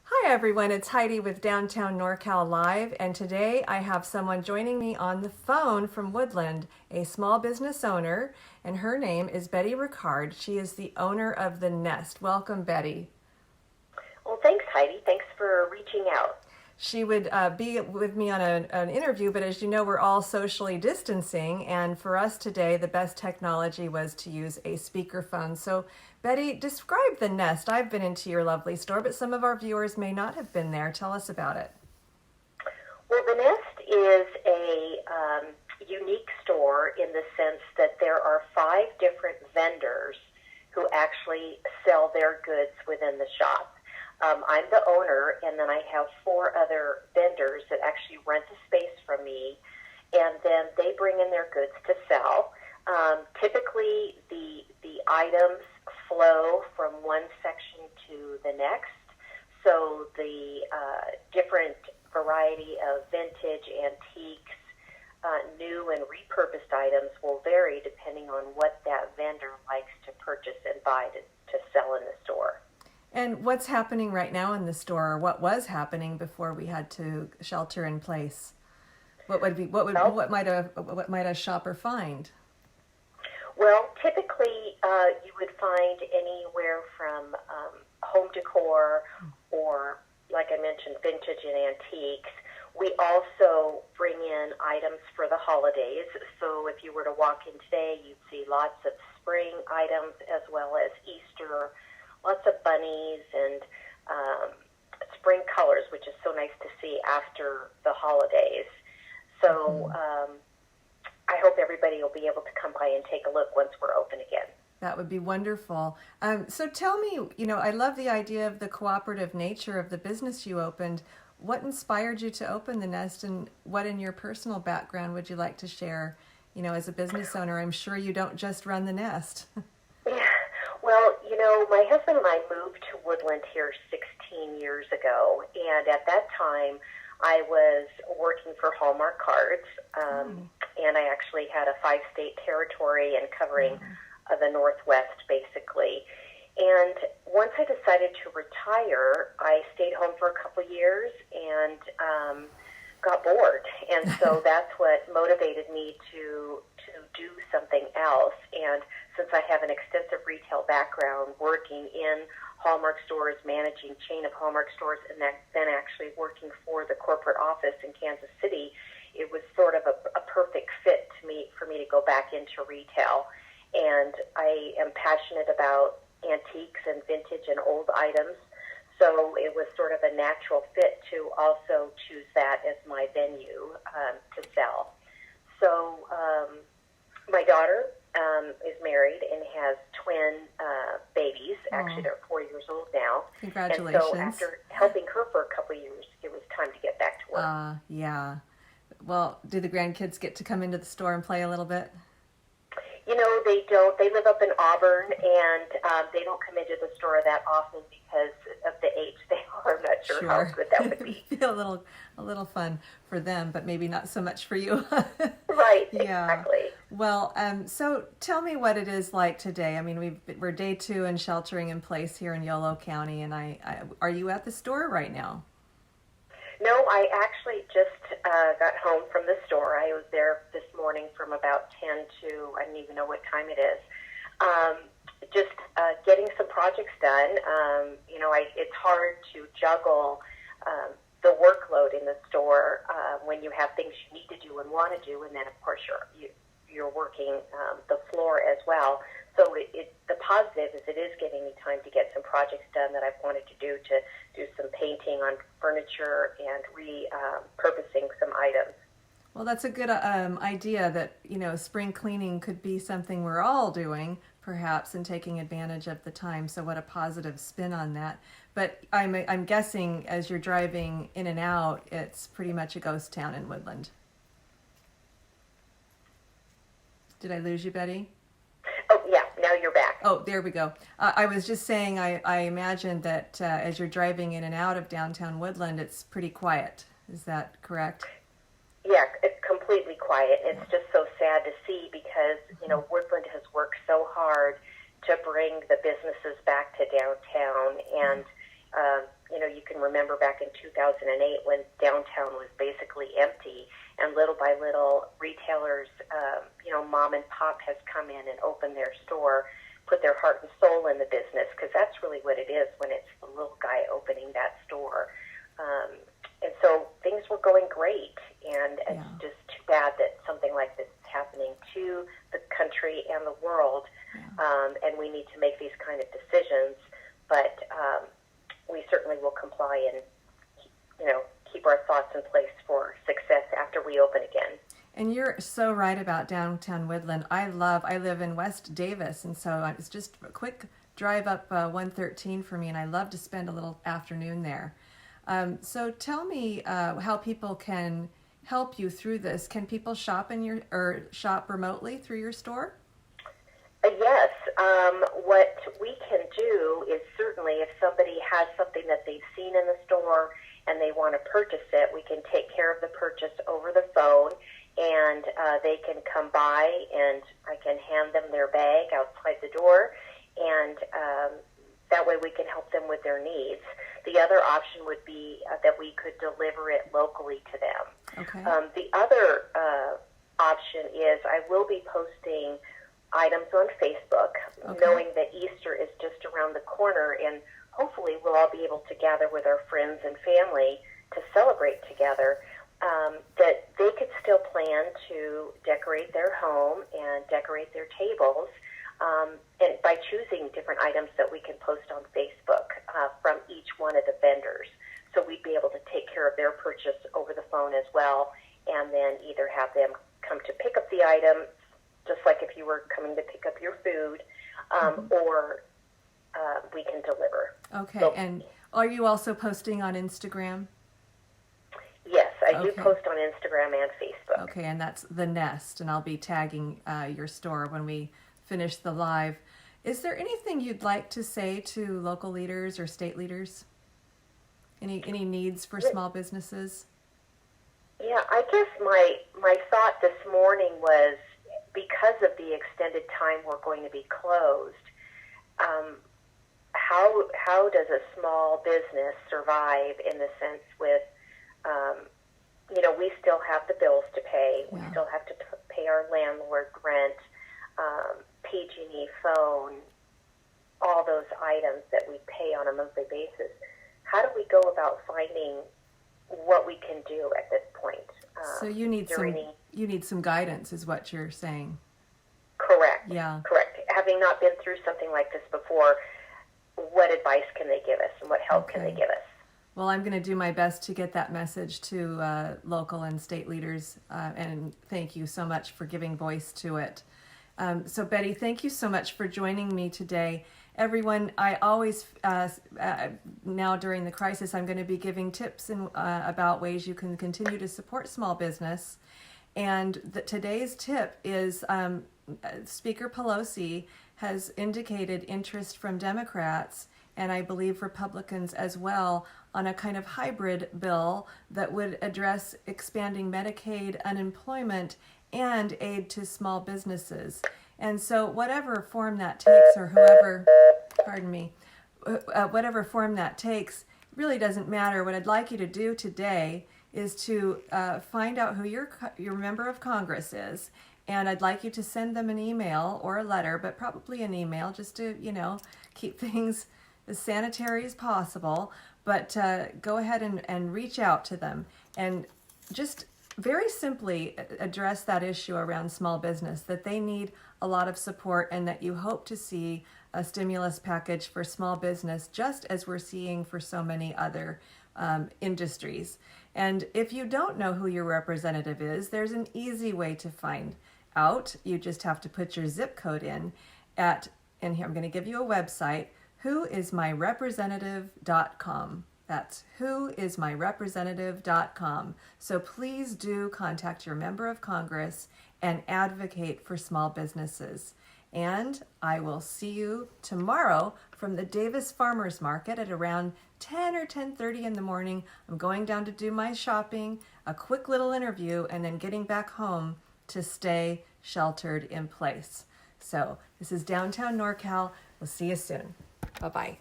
Hi everyone, it's Heidi with Downtown NorCal Live, and today I have someone joining me on the phone from Woodland, a small business owner, and her name is Betty Ricard. She is the owner of The Nest. Welcome, Betty. Well, thanks, Heidi. Thanks for reaching out. She would be with me on an interview, but as you know, we're all socially distancing, and for us today, the best technology was to use a speakerphone. So, Betty, describe The Nest. I've been into your lovely store, but some of our viewers may not have been there. Tell us about it. Well, the Nest is a unique store in the sense that there are five different vendors who actually sell their goods within the shop. I'm the owner, and then I have four other vendors that actually rent the space from me, and then they bring in their goods to sell. Typically, the items flow from one section to the next, so the different variety of vintage, antiques, new and repurposed items will vary depending on what that vendor likes to purchase and buy to sell in the store. And what's happening right now in the store, or what was happening before we had to shelter in place? Well, What might a shopper find? typically you would find anywhere from home decor or, like I mentioned, vintage and antiques. We also bring in items for the holidays. So if you were to walk in today, you'd see lots of spring items as well as Easter, lots of bunnies and spring colors, which is so nice to see after the holidays. So I hope everybody will be able to come by and take a look once we're open again. That would be wonderful. So tell me, I love the idea of the cooperative nature of the business you opened. What inspired you to open the Nest, and what in your personal background would you like to share? As a business owner, I'm sure you don't just run the Nest. Yeah. Well, my husband and I moved to Woodland here 16 years ago, and at that time, I was working for Hallmark Cards, and I actually had a five-state territory and covering the Northwest, basically. And once I decided to retire, I stayed home for a couple of years and got bored. And so that's what motivated me to do something else. And since I have an extensive retail background working in Hallmark stores, managing chain of Hallmark stores, and then actually working for the corporate office in Kansas City, it was sort of a perfect fit for me to go back into retail. And I am passionate about antiques and vintage and old items, so it was sort of a natural fit to also choose that as my venue to sell. So my daughter is married and has twin babies. Actually, they're 4 years old now. Congratulations. And so after helping her for a couple of years, it was time to get back to work. Yeah. Well, do the grandkids get to come into the store and play a little bit? They don't. They live up in Auburn, and they don't come into the store that often because of the age they are. I'm not sure how good that would be. Feel a little fun for them, but maybe not so much for you. Right, Yeah. exactly. Well, so tell me what it is like today. I mean, we're day 2 and sheltering in place here in Yolo County, and are you at the store right now? No, I actually just got home from the store. I was there this morning from about 10 to, I don't even know what time it is. Just getting some projects done. It's hard to juggle the workload in the store when you have things you need to do and want to do, and then, of course, you're working the floor as well. So the positive is it is giving me time to get some projects done that I've wanted to do some painting on furniture and repurposing some items. Well, that's a good idea that, spring cleaning could be something we're all doing, perhaps, and taking advantage of the time. So what a positive spin on that. But I'm guessing as you're driving in and out, it's pretty much a ghost town in Woodland. Did I lose you, Betty? Oh, yeah, now you're back. Oh, there we go. I was just saying, I imagine that as you're driving in and out of downtown Woodland, it's pretty quiet. Is that correct? Yeah, it's completely quiet. It's just so sad to see because, Woodland has worked so hard to bring the businesses back to downtown. And You can remember back in 2008 when downtown was basically empty, and little by little, retailers, mom and pop has come in and opened their store, put their heart and soul in the business, because that's really what it is when it's the little guy opening that store. And so things were going great, and it's just too bad that something like this is happening to the country and the world, and we need to make these kind of decisions, but we certainly will comply and, keep our thoughts in place for success after we open again. And you're so right about downtown Woodland. I live in West Davis, and so it's just a quick drive up 113 for me, and I love to spend a little afternoon there. So tell me how people can help you through this. Can people shop shop remotely through your store? Yes. What we can do is certainly if somebody has something that they've seen in the store and they want to purchase it, we can take care of the purchase over the phone, and they can come by and I can hand them their bag outside the door, and that way we can help them with their needs. The other option would be that we could deliver it locally to them. Okay. The other option is I will be posting items on Facebook, knowing that Easter is just around the corner, and hopefully we'll all be able to gather with our friends and family to celebrate together, that they could still plan to decorate their home and decorate their tables, and by choosing different items that we can post on Facebook from each one of the vendors. So we'd be able to take care of their purchase over the phone as well, and then either have them come to pick up the item, just like if you were coming to pick up your food, or we can deliver. Okay, so, and are you also posting on Instagram? Yes, I do post on Instagram and Facebook. Okay, and that's The Nest, and I'll be tagging your store when we finish the live. Is there anything you'd like to say to local leaders or state leaders? Any needs for small businesses? Yeah, I guess my thought this morning was, because of the extended time we're going to be closed, how does a small business survive in the sense with, we still have the bills to pay. We still have to pay our landlord rent, PG&E phone, all those items that we pay on a monthly basis. How do we go about finding what we can do at this point? So you need some guidance, is what you're saying. Correct. Yeah. Correct. Having not been through something like this before, what advice can they give us and what help can they give us? Well, I'm going to do my best to get that message to local and state leaders, and thank you so much for giving voice to it. So Betty, thank you so much for joining me today. Everyone, I always, now during the crisis, I'm going to be giving tips about ways you can continue to support small business. And today's tip is Speaker Pelosi has indicated interest from Democrats, and I believe Republicans as well, on a kind of hybrid bill that would address expanding Medicaid, unemployment, and aid to small businesses. And so whatever form that takes, or whatever form that takes, really doesn't matter. What I'd like you to do today is to find out who your member of Congress is, and I'd like you to send them an email or a letter, but probably an email, just to, keep things as sanitary as possible. But go ahead and reach out to them and just very simply address that issue around small business, that they need a lot of support and that you hope to see a stimulus package for small business, just as we're seeing for so many other industries. And if you don't know who your representative is, there's an easy way to find out. You just have to put your zip code in and here I'm going to give you a website, whoismyrepresentative.com. That's whoismyrepresentative.com. So please do contact your member of Congress and advocate for small businesses. And I will see you tomorrow from the Davis Farmers Market at around 10 or 10:30 in the morning. I'm going down to do my shopping, a quick little interview, and then getting back home to stay sheltered in place. So this is Downtown NorCal. We'll see you soon. Bye-bye.